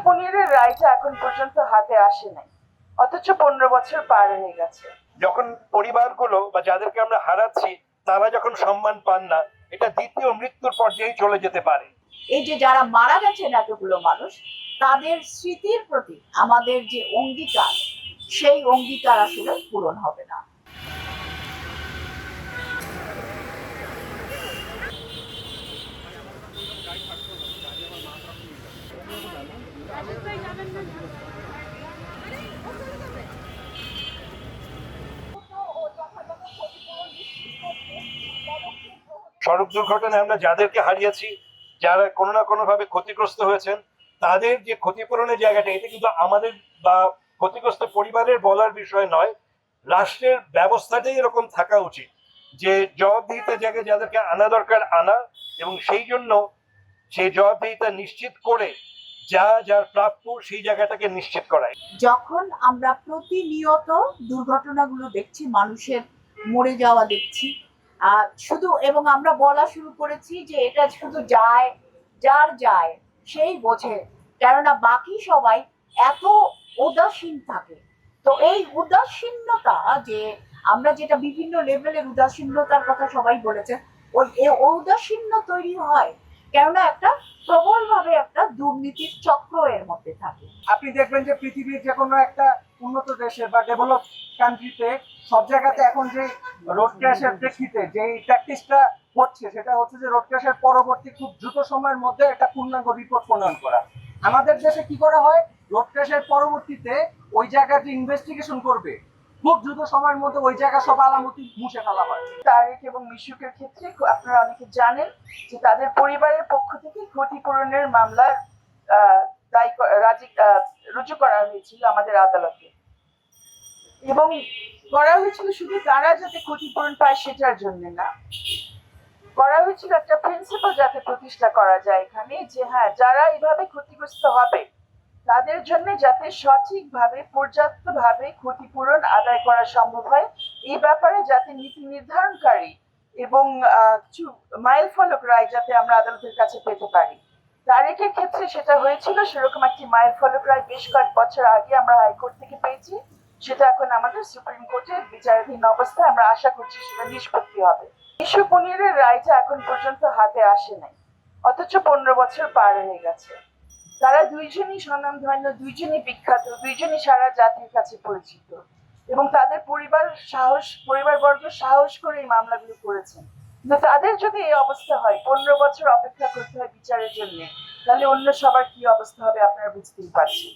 পনিরের রায়টা এখন পর্যন্ত হাতে আসে নাই, অথচ 15 বছর পার হয়ে গেছে। যখন পরিবারগুলো বা যাদেরকে আমরা হারাচ্ছি তারা যখন সম্মান পান না, এটা দ্বিতীয় মৃত্যুর পর্যায়ে চলে যেতে পারে। এই যে যারা মারা গেছেন এতগুলো মানুষ, তাদের স্মৃতির প্রতি আমাদের যে অঙ্গীকার, সেই অঙ্গীকার আসলে পূরণ হবে না। সড়ক দুর্ঘটনায় আমরা যাদেরকে হারিয়েছি, যারা কোনো না কোনো ভাবে ক্ষতিগ্রস্ত হয়েছেন, তাদের যে ক্ষতিপূরণের জায়গাটা, এটা কিন্তু আমাদের বা ক্ষতিগ্রস্ত পরিবারের বলার বিষয় নয়। রাষ্ট্রের ব্যবস্থাটাই এরকম থাকা উচিত যে জবাবদিহিতার জায়গায় যাদেরকে আনা দরকার আনা, এবং সেই জন্য সেই জবাবদিহিতা নিশ্চিত করে যার প্রাপ্য সেই জায়গাটাকে নিশ্চিত করায়। যখন আমরা প্রতিনিয়ত দুর্ঘটনাগুলো দেখছি, মানুষের মরে যাওয়া দেখছি, শুধু এবং আমরা বলা শুরু করেছি যে এটা শুধু যার যায় সেই বোঝে, কেননা বাকি সবাই এত উদাসীন থাকে। তো এই উদাসীনতা, যে আমরা যেটা বিভিন্ন লেভেলের উদাসীনতার কথা সবাই বলেছে, ওই ঔদাসীন্য তৈরি হয় কেননা একটা প্রবলভাবে একটা দুর্নীতির চক্র এর মধ্যে থাকে। আপনি দেখবেন যে পৃথিবীর যে কোনো একটা উন্নত দেশে বা ডেভেলপ কান্ট্রিতে সব জায়গাতে এখন যে রোড ক্র্যাশের প্রেক্ষিতে যে প্র্যাকটিসটা হচ্ছে, সেটা হচ্ছে যে রোড ক্র্যাশের পরবর্তী খুব দ্রুত সময়ের মধ্যে একটা পূর্ণাঙ্গ রিপোর্ট প্রণয়ন করা। আমাদের দেশে কি করা হয়, রোড ক্র্যাশের পরবর্তীতে ওই জায়গাটি ইনভেস্টিগেশন করবে, খুব দ্রুত সময়ের মধ্যে ওই জায়গা সব আলামতি মুছে ফেলা হয়। তারেক এবং মিশুকের ক্ষেত্রে আপনারা অনেকে জানেন যে তাদের পরিবারের পক্ষ থেকে ক্ষতিপূরণের মামলার রুজু করা হয়েছিল আমাদের আদালতে, এবং করা হয়েছিল শুধু তারা যাতে ক্ষতিপূরণ পায় সেটার জন্য না, করা হয়েছিল একটা প্রিন্সিপাল যাতে প্রতিষ্ঠা করা যায় এখানে, যে হ্যাঁ, যারা এইভাবে ক্ষতিগ্রস্ত হবে তাদের জন্য যাতে সঠিকভাবে পর্যাপ্তভাবে ক্ষতিপূরণ আদায় করা সম্ভব হয়, এই ব্যাপারে যাতে নীতি নির্ধারণকারী এবং মাইল ফলক রায় যাতে আমরা আদালতের কাছে পেতে পারি। তারেকের ক্ষেত্রে সেটা হয়েছিল, সেরকম একটি মাইল ফলক রায় বেশ কয়েক বছর আগে আমরা হাইকোর্ট থেকে পেয়েছি, সেটা এখন আমাদের সুপ্রিম কোর্টে বিচারাধীন অবস্থায়। আমরা আশা করছি সেটা নিষ্পত্তি হবে। পনিরের রায়টা এখন পর্যন্ত হাতে আসে নাই, অথচ 15 বছর পার হয়ে গেছে। তারা দুইজনই স্বনামধন্য, দুইজনই বিখ্যাত, দুইজনই সারা জাতির কাছে পরিচিত, এবং তাদের পরিবারবর্গ সাহস করে এই মামলাগুলো করেছেন। কিন্তু তাদের যদি এই অবস্থা হয়, 15 বছর অপেক্ষা করতে হয় বিচারের জন্য, তাহলে অন্য সবার কি অবস্থা হবে আপনারা বুঝতেই পারছেন।